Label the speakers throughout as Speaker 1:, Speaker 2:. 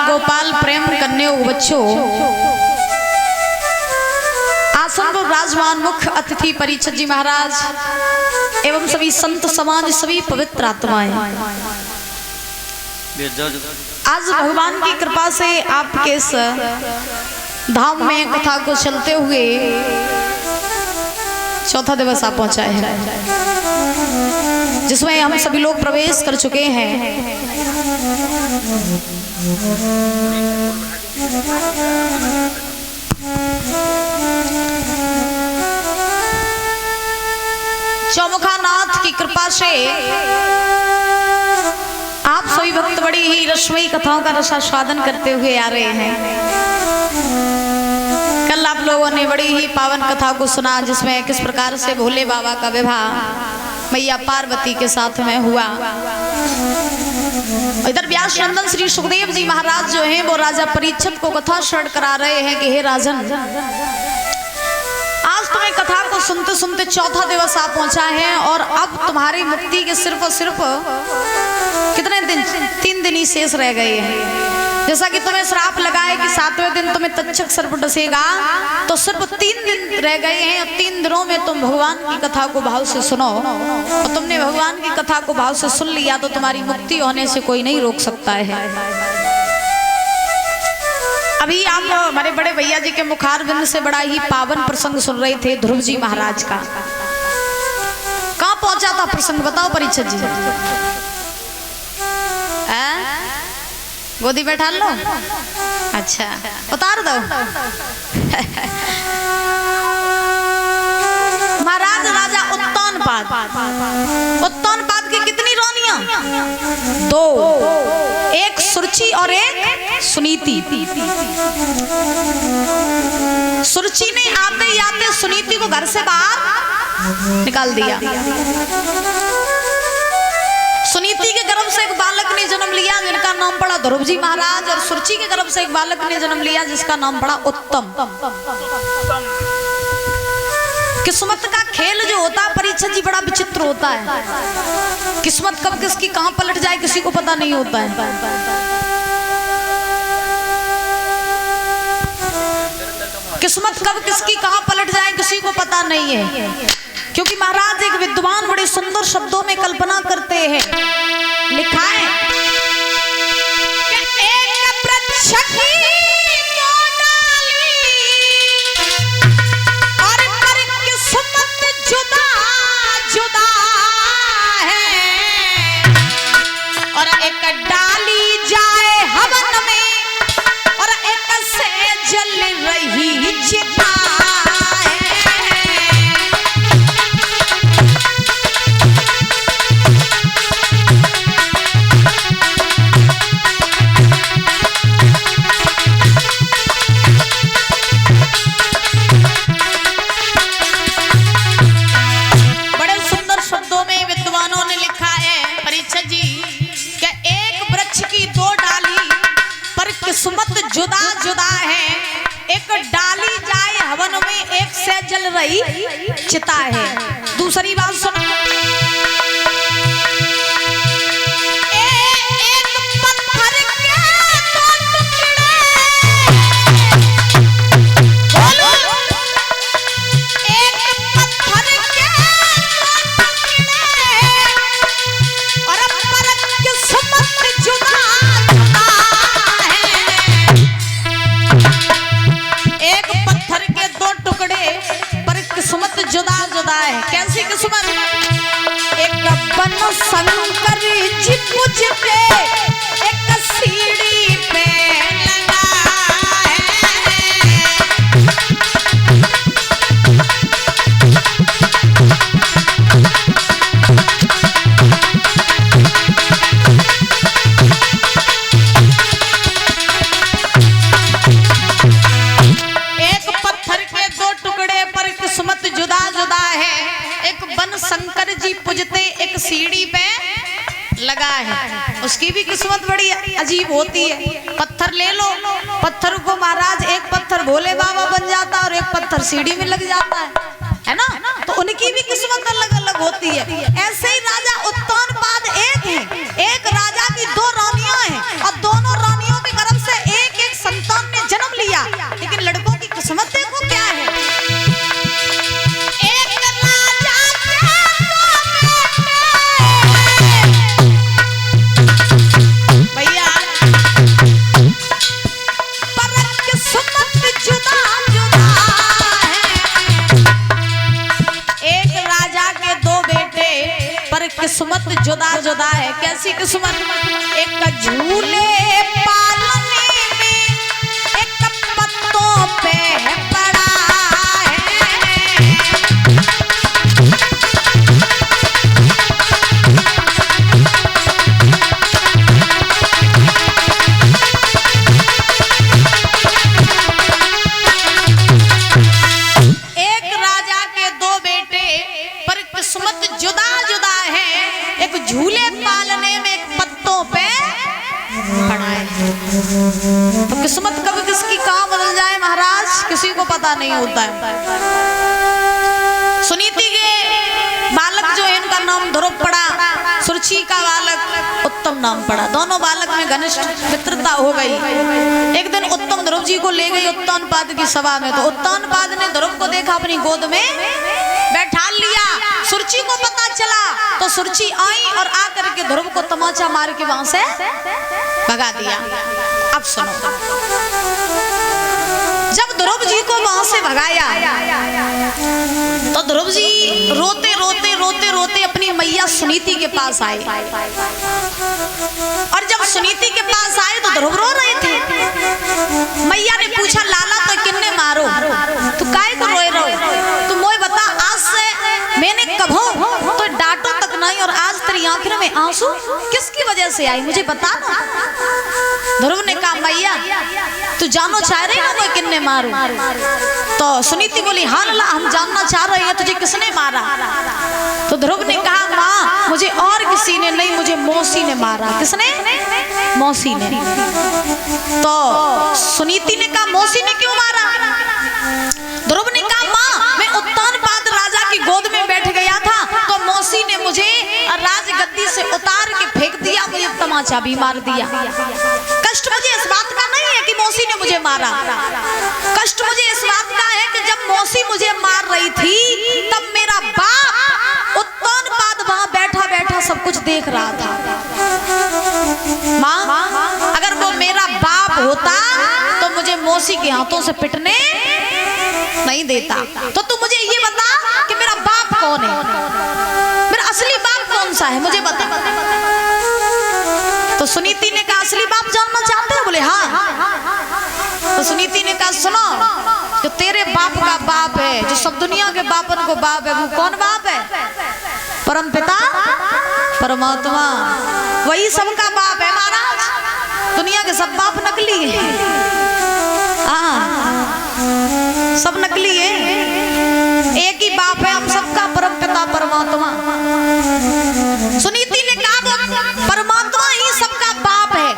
Speaker 1: गोपाल प्रेम कन्या बच्चों, आसन पर राजमान मुख्य अतिथि परीक्षित जी महाराज एवं सभी संत समाज, सभी पवित्र आत्माएं, आज भगवान की कृपा से आपके इस धाम में कथा को चलते हुए चौथा दिवस आ पहुंचा है, जिसमें हम सभी लोग प्रवेश कर चुके हैं। चौमुखा नाथ की कृपा से आप सभी भक्त बड़ी ही रसमयी कथाओं का रसास्वादन करते हुए आ रहे हैं। कल आप लोगों ने बड़ी ही पावन कथा को सुना, जिसमें किस प्रकार से भोले बाबा का विवाह मैया पार्वती के साथ में हुआ। इधर व्यास नंदन श्री सुखदेव जी महाराज जो हैं वो राजा परीक्षित को कथा श्रवण करा रहे हैं कि हे राजन, आज तुम्हें कथा को सुनते सुनते चौथा दिवस आ पहुंचा है और अब तुम्हारी मुक्ति के सिर्फ और सिर्फ कितने दिन, 3 दिन ही शेष रह गए हैं। जैसा कि तुम्हें श्राप लगाए कि 7वें दिन तुम्हें तक्षक सर्प डसेगा, तो सिर्फ 3 दिन रह गए हैं और 3 दिनों में तुम भगवान की कथा को भाव से सुनो। और तुमने भगवान की कथा को भाव से सुन लिया तो तुम्हारी मुक्ति होने से कोई नहीं रोक सकता है। अभी आप हमारे बड़े भैया जी के मुखारबिंद से बड़ा ही पावन प्रसंग सुन रहे थे ध्रुव जी महाराज का। कहाँ पहुंचा था प्रसंग, बताओ परीक्षित जी। गोदी बैठा लो, अच्छा उतार दो। महाराज राजा उत्तानपाद की कितनी रानियां? 2, एक सुरुचि और एक सुनीति। सुरुचि ने आते ही आते सुनीति को घर से बाहर निकाल दिया। सुनीति के गर्भ से एक बालक ने जन्म लिया जिनका नाम पड़ा ध्रुव जी महाराज, और सुरुचि के गर्भ से एक बालक ने जन्म लिया जिसका नाम पड़ा उत्तम। किस्मत का खेल जो होता है परीक्षित जी बड़ा विचित्र होता है। किस्मत कब किसकी कहां पलट जाए किसी को पता नहीं होता है। किस्मत कब किसकी कहां पलट जाए किसी को पता नहीं है, क्योंकि महाराज एक विद्वान बड़े सुंदर शब्दों में कल्पना करते हैं। लिखा है कि एक वृक्ष की और पर किस्मत जुदा जुदा है, और एक डाली जाए हवन में और एक से जल रही चिता। जुदा जुदा है, एक डाली जाए हवन में एक से जल रही चिता है। दूसरी बात सुनो, एक पत्थर के 2 टुकड़े, बोलो, एक पत्थर के 2 टुकड़े और पर किस्मत जुदा जुदा। एक पत्थर के 2 टुकड़े पर किस्मत जुदा जुदा है। कैसी किस्मत? एक बन शंकर जी मुझे एक सीढ़ी पे लगा शंकर जी पूजते एक सीढ़ी पे लगा है। उसकी भी किस्मत बड़ी अजीब होती है। पत्थर ले लो, पत्थर को महाराज एक पत्थर भोले बाबा बन जाता है और एक पत्थर सीढ़ी में लग जाता है ना, तो उनकी भी किस्मत अलग अलग होती है। ऐसे ही राजा उत्तानपाद एक है, एक राजा की 2 रानियां हैं और दोनों रानियों के गर्भ से किस्मत जुदा जुदा है। कैसी किस्मत? एक झूले पालने में एक पत्तों पे पड़ा है। एक राजा के दो बेटे, पर किस्मत जुदा जुदा है। एक झूले पालने में एक पत्तों पे पड़ा है। तो किस्मत कब किसकी कहाँ बदल जाए महाराज, किसी को पता नहीं होता है। सुनीति के बालक जो है इनका नाम ध्रुव पड़ा, सुरची का बालक उत्तम नाम पड़ा। दोनों बालक में घनिष्ठ मित्रता हो गई। एक दिन उत्तम ध्रुव जी को ले गई उत्तानपाद की सभा में। तो उत्तानपाद ने ध्रुव को देखा, अपनी गोद में बैठा लिया। सुरची को पता चला तो सुरची आई और आकर के ध्रुव को तमाचा मार के वहां से भगा दिया। अब सुनो, जब ध्रुव जी को वहां से भगाया तो ध्रुव जी रोते रोते रोते रोते अपनी मैया सुनीति के पास आए। और जब सुनीति के पास आए तो ध्रुव रो रहे थे। मैया ने पूछा, लाला तो किन्ने मारो, तू काहे को रोए रहो? तू मोए बता, आज से मैंने कभो तो डांटो तक नहीं, और आज तेरी आंखों में आंसू किसकी वजह से आई, मुझे बता ना। ध्रुव ने कहा, मैया तू जानो चाह रही ना मैं किन्ने मारू? तो सुनीति बोली, हाँ लाला हम जानना चाह रहे हैं तुझे किसने मारा। तो ध्रुव ने कहा, माँ मुझे और किसी ने नहीं, मुझे मौसी ने मारा। किसने? मौसी ने। तो सुनीति ने कहा, मौसी ने क्यों मारा? ध्रुव ने कहा, माँ मैं उत्तानपाद राजा की गोद में बैठ गया था तो मौसी ने मुझे राजगद्दी से उतार के फेंक दिया, मुझे तमाचा भी मार दिया। कष्ट मुझे इस बात का नहीं है कि मौसी ने मुझे मारा, कष्ट मुझे इस बात का है कि जब मौसी मुझे मार रही थी तब मेरा बाप उत्तानपाद वहां बैठा बैठा सब कुछ देख रहा था। माँ अगर वो मेरा बाप होता तो मुझे मौसी के हाथों से पिटने नहीं देता। तो तू मुझे ये बता कि मेरा बाप कौन है, मेरा असली बाप कौन सा है, मुझे बता। तो सुनीति ने कहा, असली बाप जानना चाहते हो? बोले हाँ। तो सुनीति ने कहा, सुनो, जो तेरे बाप का बाप है, जो सब दुनिया के बापन को बाप है, वो कौन बाप है? परम पिता परमात्मा, वही सबका बाप है महाराज। दुनिया के सब बाप नकली है, सब नकली है। एक ही बाप है हम सबका, परम पिता परमात्मा। सुनीति ने कहा, परमात्मा ही सबका बाप है।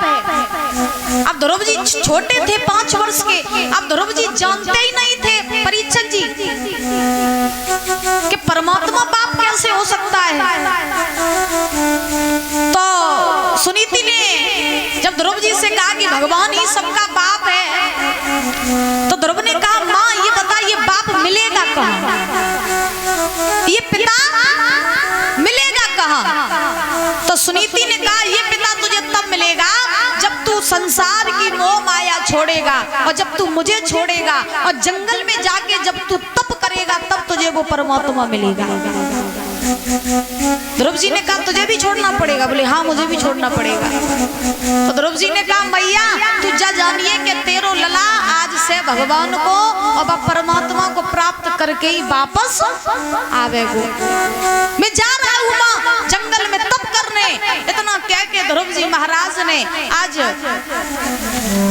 Speaker 1: अब ध्रुव जी छोटे थे 5 वर्ष के, अब ध्रुव जी जानते ही नहीं थे परीक्षक जी कि परमात्मा बाप कैसे हो सकता है। तो सुनीति ने जब ध्रुव जी से कहा कि भगवान ही सबका बाप है, तो ध्रुव ने कहा, माँ ये बता, ये बाप मिलेगा कहाँ, ये पिता मिलेगा कहाँ? तो सुनीति ने कहा, ये पिता तुझे तब मिलेगा जब तू संसार की मोह माया छोड़ेगा, और जब तू मुझे छोड़ेगा और जंगल में जाके जब तू तप करेगा, तब तुझे वो परमात्मा मिलेगा। ध्रुव जी ने कहा, तुझे भी छोड़ना पड़ेगा? बोले हाँ मुझे भी छोड़ना पड़ेगा। तो ध्रुव जी ने कहा, मैया तू जा जानिए कि तेरो लला आज से भगवान को और परमात्मा को प्राप्त करके ही वापस आवेगो। मैं जा रहा हूँ माँ जंगल में तप करने। इतना कह के ध्रुव जी महाराज ने आज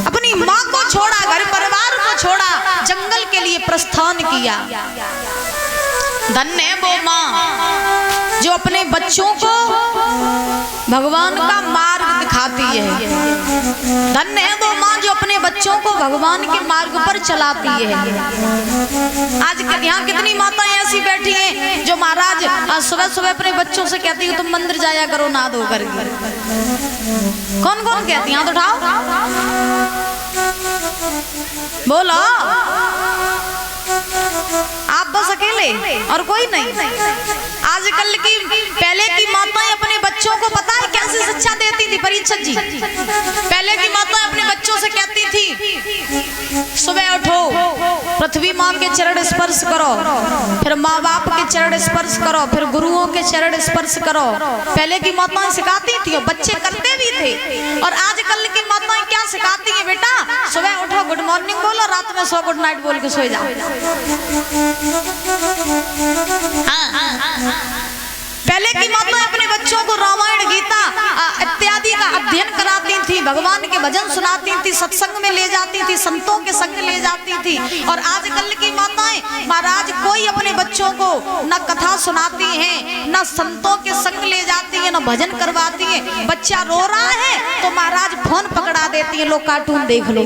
Speaker 1: अपनी माँ को छोड़ा, घर परिवार को छोड़ा, जंगल के लिए प्रस्थान किया। धन्य है वो माँ जो अपने बच्चों को भगवान का मार्ग दिखाती है। धन्य है वो माँ जो अपने बच्चों को भगवान के मार्ग पर चलाती है। आज यहाँ कितनी माताएं ऐसी बैठी हैं जो महाराज सुबह सुबह अपने बच्चों से कहती है तुम मंदिर जाया करो ना धो करके। कौन कौन कहती है? हाथ उठाओ, बोलो। आप बस अकेले और कोई नहीं? आजकल की पहले की माताएं अपने बच्चों को पता है कैसे शिक्षा देती थी परीक्षक जी? पहले की माताएं अपने बच्चों से कहती थी सुबह उठो पृथ्वी माँ के चरण स्पर्श करो, फिर माँ बाप के चरण स्पर्श करो, फिर गुरुओं के चरण स्पर्श करो। पहले की माताएं सिखाती थी और बच्चे करते भी थे। और आजकल की माताएं क्या सिखाती हैं? बेटा सुबह उठो गुड मॉर्निंग बोलो, रात में सो गुड नाइट बोल के सो जाओ। पहले की माताएं अपने बच्चों को रामायण गीता इत्यादि का अध्ययन कराती थी, भगवान के भजन सुनाती थी, सत्संग में ले जाती थी, संतों के संग ले जाती थी। और आजकल की माताएं महाराज कोई अपने बच्चों को न कथा सुनाती हैं, न संतों के संग ले जाती है, न भजन करवाती है। बच्चा रो रहा है तो महाराज फोन पकड़ा देती है, लो कार्टून देख लो,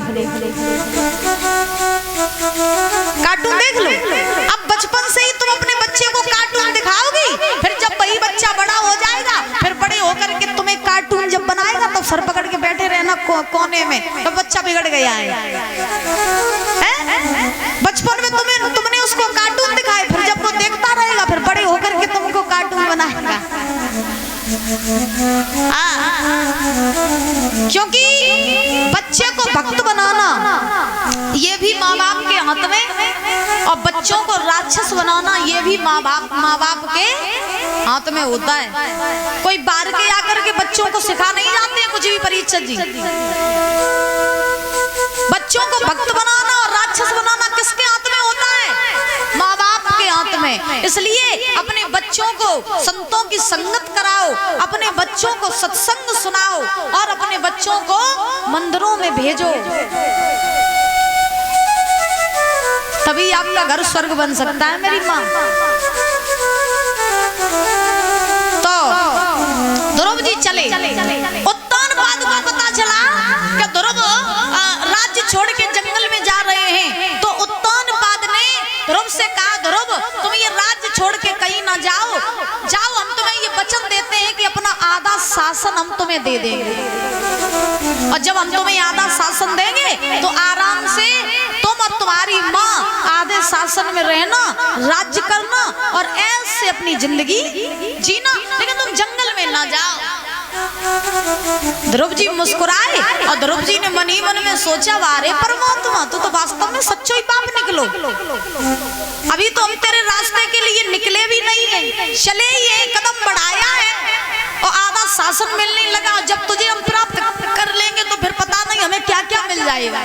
Speaker 1: कार्टून देख लो। अब बचपन से ही तुम अपने बच्चे को कार्टून दिखाओगी, फिर जब वही बच्चा बड़ा हो जाएगा, फिर बड़े होकर के तुम्हें कार्टून जब बनाएगा तो सर पकड़ के बैठे रहना कोने में, तो बच्चा बिगड़ गया है। बचपन में तुमने उसको कार्टून दिखाए, फिर जब वो देखता रहेगा, फिर बड़े होकर के तुमको कार्टून बनाएगा। क्योंकि बच्चे को भक्त बनाना ये भी माँ बाप के हाथ में, और बच्चों को राक्षस बनाना ये भी माँ बाप के हाथ में होता है। कोई बाहर के आकर के बच्चों को सिखा नहीं जाते हैं कुछ भी परीक्षक जी। बच्चों को भक्त बनाना और राक्षस बनाना किसके हाथ में होता है? माँ बाप के हाथ में। इसलिए अपने बच्चों को संतों की संगत कराओ, अपने बच्चों को सत्संग सुनाओ और अपने बच्चों को मंदिरों में भेजो, तभी आपका घर स्वर्ग बन सकता है मेरी माँ। तो ध्रुव जी चले, उत्तानपाद को पता चला कि ध्रुव राज्य छोड़ के जंगल में जा रहे हैं। तो उत्तानपाद ने ध्रुव से कहा, ध्रुव तुम ये राज्य छोड़ के कहीं ना जाओ, हम तुम्हें ये वचन देते हैं कि अपना आधा शासन हम तुम्हें दे देंगे, और जब हम तुम्हें आधा शासन देंगे तो आराम से तुम और तुम्हारी माँ आधे शासन में रहना, राज्य करना और ऐसे अपनी जिंदगी जीना, लेकिन तुम जंगल में ना जाओ। ध्रुव जी मुस्कुराए और ध्रुव जी ने मन ही मन में सोचा, वारे परमात्मा तू तो वास्तव में सच्चो ही पाप निकलो, अभी तो हम तेरे रास्ते के लिए निकले भी नहीं है, चले ही एक कदम बढ़ाया है और आधा शासन मिलने लगा। जब तुझे हम प्राप्त कर लेंगे तो फिर पता नहीं हमें क्या क्या मिल जाएगा।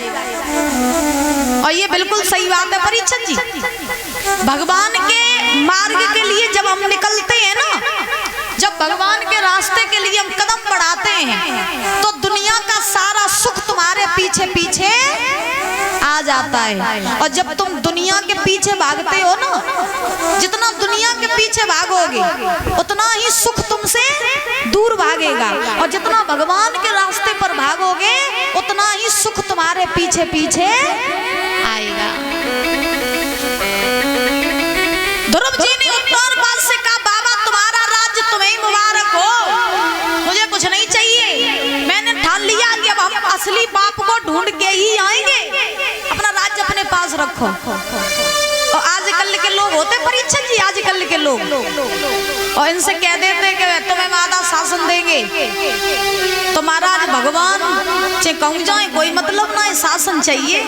Speaker 1: और ये बिल्कुल सही बात है परीक्षक जी। भगवान के मार्ग के लिए जब हम निकलते हैं ना, जब भगवान के रास्ते के लिए हम कदम बढ़ाते हैं, तो दुनिया का सारा सुख तुम्हारे पीछे पीछे आ जाता है। और जब तुम दुनिया के पीछे भागते हो ना, जितना दुनिया के पीछे भागोगे उतना ही सुख तुमसे दूर भागेगा, और जितना भगवान के रास्ते पर भागोगे उतना ही सुख तुम्हारे पीछे पीछे आएगा। ध्रुव जी ने उत्तानपाद से कहा, बाबा तुम्हारा राज्य तुम्हें ही मुबारक हो, मुझे कुछ नहीं चाहिए, मैंने ठान लिया कि अब हम असली बाप को ढूंढ के ही आएंगे, अपना राज्य अपने पास रखो। और आजकल के लोग होते परीक्षक जी, आजकल के लोग, और इनसे कह देते कि तुम्हें आधा शासन देंगे, तो महाराज भगवान से कहूँ जाए कोई मतलब ना है, शासन चाहिए।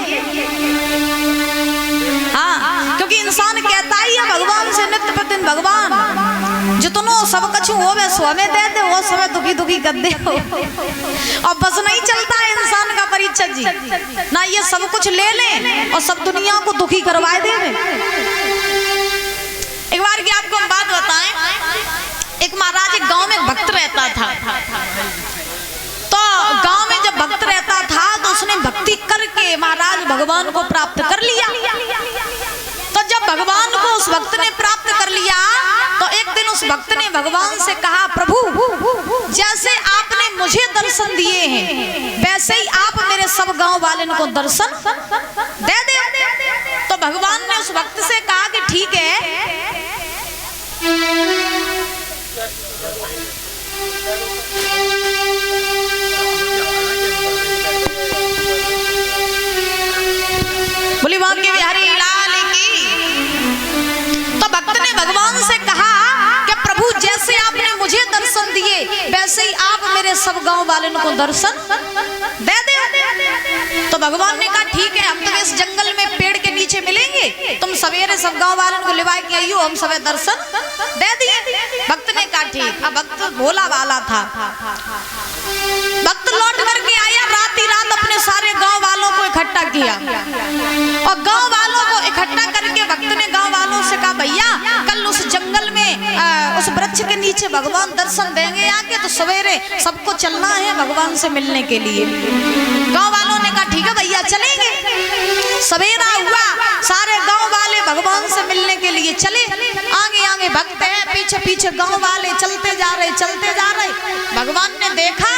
Speaker 1: हाँ, क्योंकि इंसान कहता ही है भगवान से नित्य प्रतिदिन, भगवान जितनो सब कछु हो वे सो हमें दे दे, वो सब दुखी दुखी कर दे हो। और बस नहीं चलता है इंसान का परीक्षक जी, ना ये सब कुछ ले ले और सब दुनिया को दुखी करवाए दे। एक बार की आपको हम बात बताएं, एक महाराज एक गांव में भक्त रहता था। तो गांव में जब भक्त रहता था तो उसने भक्ति करके महाराज भगवान को प्राप्त कर लिया। तो जब भगवान को उस भक्त ने प्राप्त कर लिया तो एक दिन उस भक्त ने भगवान से कहा, प्रभु जैसे आपने मुझे दर्शन दिए हैं वैसे ही आप मेरे सब गांव वाले को दर्शन दे दे। तो भगवान ने उस भक्त से कहा कि ठीक है, बोली बांके बिहारी लाल की। तो भक्त ने भगवान से कहा कि प्रभु जैसे आपने मुझे दर्शन दिए वैसे ही आप मेरे सब गांव वाले को दर्शन दे दे। तो भगवान ने कहा ठीक है, हम तुम्हें इस जंगल में पेड़ के नीचे मिलेंगे, सवेरे सब गांव वालों को लिवा के आइयो, हम सबे दर्शन दे दिए। भक्त ने कहा ठीक। अब भक्त भोला वाला था, भक्त लौट करके आया, रात ही रात अपने सारे गांव वालों को इकट्ठा किया और गांव वालों को इकट्ठा करके भक्त ने गांव वालों से कहा भैया कल उस जंगल में उस वृक्ष के नीचे भगवान दर्शन देंगे आके, तो सवेरे सबको चलना है भगवान से मिलने के लिए। गांव वालों ने कहा ठीक है भैया चलेंगे। सवेरा हुआ, सारे गांव वाले भगवान से मिलने के लिए चले। आगे आगे भक्त है, पीछे पीछे गांव वाले चलते जा रहे चलते जा रहे। भगवान ने देखा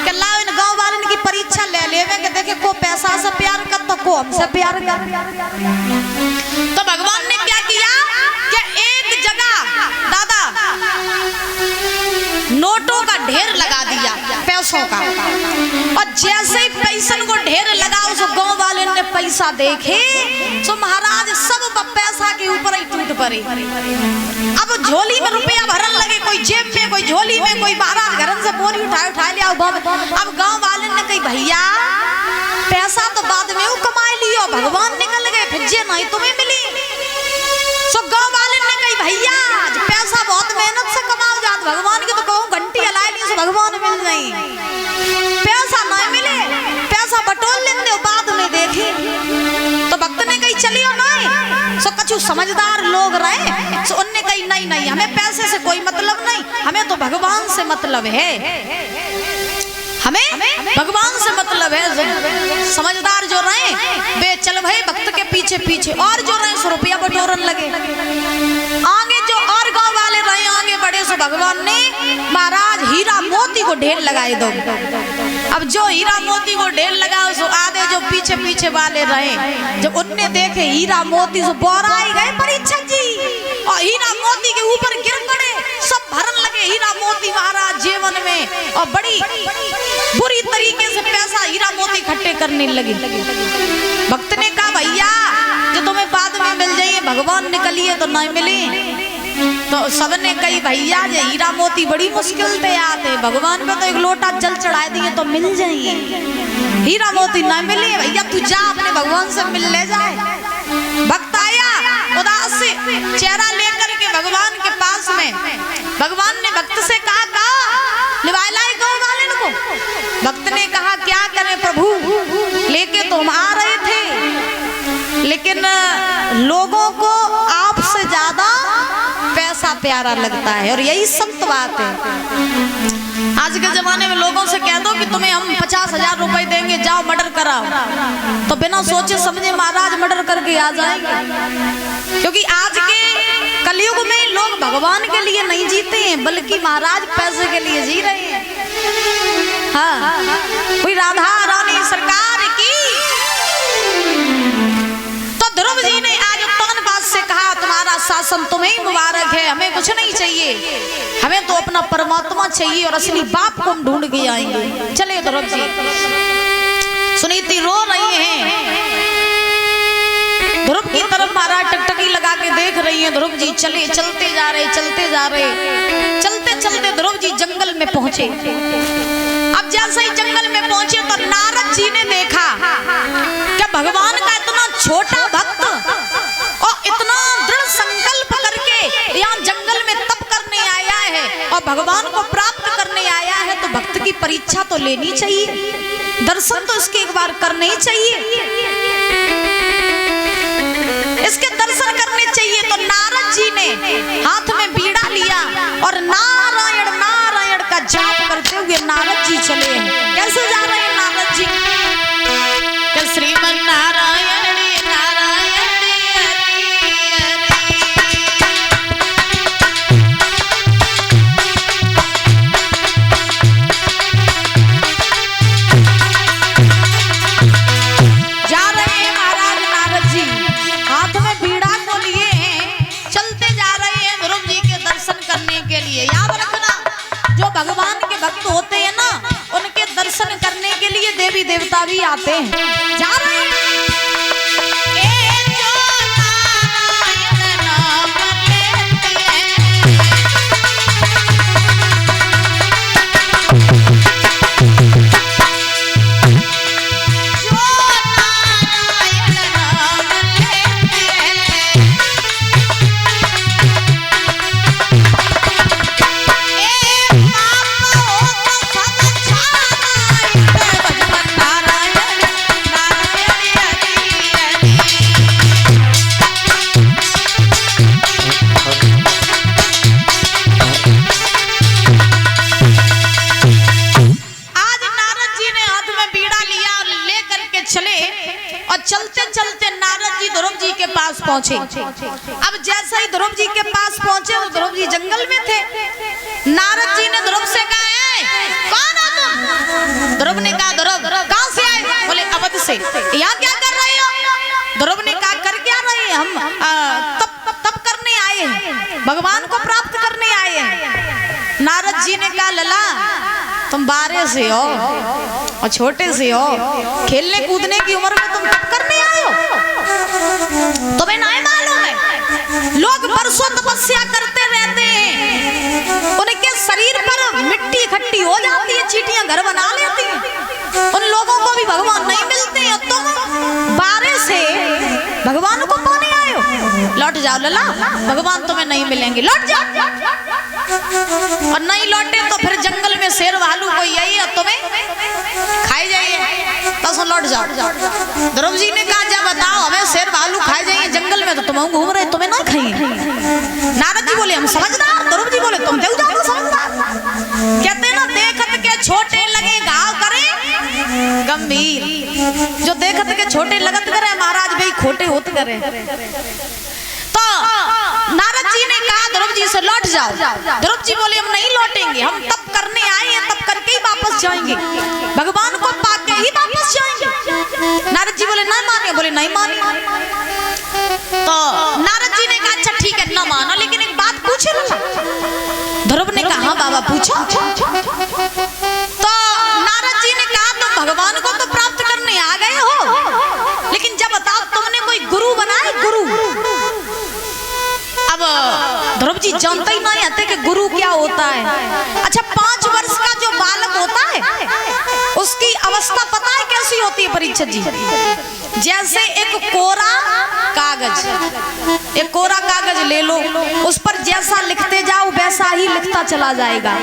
Speaker 1: कि लाओ इन गांव वालों की परीक्षा ले लेवे कि देखे को पैसा से प्यार कर तो को हमसे प्यार कर। तो भगवान ने क्या किया कि एक जगह दादा नोटों का ढेर लगा दिया, पैसों का, और जैसे ही पैसन को ढेर लगा उस गांव वाले ने पैसा देखे तो महाराज सब पैसा के ऊपर ही टूट पड़े। अब झोली में रुपया भरन लगे, कोई जेब में, कोई झोली में, कोई महाराज घर से बोरी उठा लिया। अब गांव वाले ने कही भैया पैसा तो बाद में वो कमाई लियो, भगवान निकल गए, फिर नहीं तुम्हें मिली। सो गांव वाले ने कही भैया पैसा बहुत मेहनत से कमाओ जात, भगवान की तो कहूँ घंटी हलाई ली सो भगवान मिल गई, पैसा नहीं मिले, पैसा बटोर लेंगे बाद में देखी। तो भक्त ने कही चलियो नहीं। सो कछु समझदार लोग रहे, सो उनने कही नहीं नहीं हमें पैसे से कोई मतलब नहीं, हमें तो भगवान से मतलब है, हमें भगवान से मतलब है। समझदार जो रहे वे चल भाई भक्त के पीछे पीछे, और जो रहे सौ रुपया बटोरन लगे। आगे जो और गांव वाले रहे आगे बढ़े, सो भगवान ने महाराज हीरा मोती को ढेर लगाए दो। अब जो हीरा मोती को ढेर लगाओ सो आधे जो पीछे पीछे वाले रहे, जब उनने देखे हीरा मोती सो बोरा आई गए परीक्षक जी, और हीरा मोती के ऊपर गिर पड़े, सब भरन लगे हीरा मोती महाराज जीवन में, और बड़ी बुरी तरीके से पैसा हीरा मोती इकट्ठे करने लगे। भक्त ने कहा भैया जो तुम्हें बाद में मिल जाइए, भगवान निकलिए तो नहीं मिले। तो सबने कही भैया ये हीरा मोती बड़ी मुश्किल से आते, भगवान पे तो एक लोटा जल चढ़ा दिए तो मिल जाइए, हीरा मोती नहीं मिले। भैया तू जा अपने भगवान से मिल ले जाए। भक्त आया उदास से चेहरा लेकर के भगवान के पास में, भगवान ने भक्त से कहा लिवालाई गाँव वाले को। भक्त ने कहा क्या करें प्रभु, लेके तो हम आ रहे थे, लेकिन लोगों को आपसे ज्यादा पैसा प्यारा लगता है, और यही संत बात है। आज के जमाने में लोगों से कह दो कि तुम्हें हम 50,000 रुपए देंगे, जाओ मर्डर कराओ, तो बिना सोचे समझे महाराज मर्डर करके आ जाएंगे। क्योंकि आज के कलयुग में लोग भगवान के लिए नहीं जीते हैं, बल्कि महाराज पैसे के लिए जी रहे हैं। हाँ, कोई राधा रानी सरकार की। तो ध्रुव जी ने आज उत्तानपाद से कहा तुम्हारा शासन तुम्हें मुबारक है, हमें कुछ नहीं चाहिए, हमें तो अपना परमात्मा चाहिए और असली बाप को हम ढूंढ के आएंगे। चले ध्रुव जी। सुनीति रो रही हैं, ध्रुव की तरफ महाराज टकटकी लगा के देख रही है। ध्रुव जी चले, चलते जा रहे चलते जा रहे, चलते चलते ध्रुव जी जंगल में पहुंचे। अब जैसे ही जंगल में पहुंचे तो नारद जी ने देखा कि भगवान का इतना छोटा भक्त और इतना दृढ़ संकल्प करके यहाँ जंगल में तप करने आया है और भगवान को प्राप्त करने आया है, तो भक्त की परीक्षा तो लेनी चाहिए, दर्शन तो इसके एक बार करने ही चाहिए, इसके दर्शन करने चाहिए। तो नारद जी ने हाथ में बीड़ा लिया और नारायण नारायण का जाप करते हुए नारद जी चले। कैसे जा रहे हैं नारद जी? श्रीमन नारायण नारायण जा रहे हैं महाराज नारद जी, हाथ में बीड़ा को लिए हैं, चलते जा रहे हैं ध्रुव जी के दर्शन करने के लिए। याद रखना जो भगवान के भक्त होते हैं ना, उनके दर्शन करने चले और चलते चलते नारद जी ध्रुव जी के पास पहुंचे। अब जैसे ही ध्रुव जी के पास पहुंचे तो ध्रुव जी जंगल में थे। नारद जी ने ध्रुव से कहा, कौन हो तुम? ध्रुव ने कहा, ध्रुव कहां से आए? बोले अवध से। यहाँ क्या कर रहे हो? ध्रुव ने कहा, कर क्या रहे हैं? हम तप करने आए हैं, भगवान को प्राप्त करने आए हैं। नारद जी ने कहा, लला तुम 12 से हो और छोटे से हो, खेलने कूदने की उम्र में तुम तप करने आए हो? तुम्हें नहीं मालूम है लोग बरसों तपस्या करते रहते हैं, उनके शरीर पर मिट्टी इकट्ठी हो जाती है, चींटियां घर बना लेती हैं, उन लोगों को भी भगवान नहीं मिलते हैं। तुम 12 से भगवान को पाने आए हो? लौट जाओ लला, भगवान तुम्हें नहीं मिलेंगे, लौट जाओ। और नहीं लौटे तो फिर जंगल में शेर भालू कोई यही है, तुम्हें खाई जाइए, तो लौट जाओ। ध्रुव जी ने कहा, जब बताओ हमें शेर भालू खाए जाइए जंगल में तो तुम घूम रहे, तुम्हें ना खाइए। नारद जी बोले, हम समझदार। ध्रुव जी बोले, तुम देव जाओ समझदार। कहते ना, देखत के छोटे लगे घाव करे गंभीर, जो देखत के छोटे लगत करे महाराज भाई खोटे होते करे। तो नारद जी ने कहा ध्रुव जी से, लौट जाओ। ध्रुव जी बोले, हम नहीं लौटेंगे, हम तप करने आए हैं, तप करके ही वापस जाएंगे, भगवान को पाके ही वापस जाएंगे। नारद जी बोले, नहीं माने? बोले नहीं माने। तो नारद जी ने कहा, अच्छा ठीक है ना माना, लेकिन एक बात पूछे ना। ध्रुव ने कहा, हाँ बाबा पूछो। तो नारद जी ने कहा, तुम भगवान को तो प्राप्त करने आ गए हो, लेकिन जब बताओ तुमने कोई गुरु बनाए? गुरु? अब ध्रुव जी जानते ही नहीं आते कि गुरु क्या होता है। अच्छा, 5 वर्ष का जो बालक होता है उसकी अवस्था पता है कैसी होती है परीक्षित जी? जैसे एक कोरा कागज ले लो, उस पर जैसा लिखते जाओ वैसा ही लिखता चला जाएगा।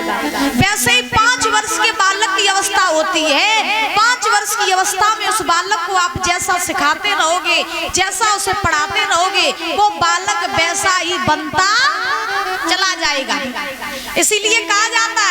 Speaker 1: वैसे ही 5 वर्ष के बालक की अवस्था होती है। 5 वर्ष की अवस्था में उस बालक को आप जैसा सिखाते रहोगे, जैसा उसे पढ़ाते रहोगे, वो बालक वैसा ही बनता चला जाएगा। इसीलिए कहा जाता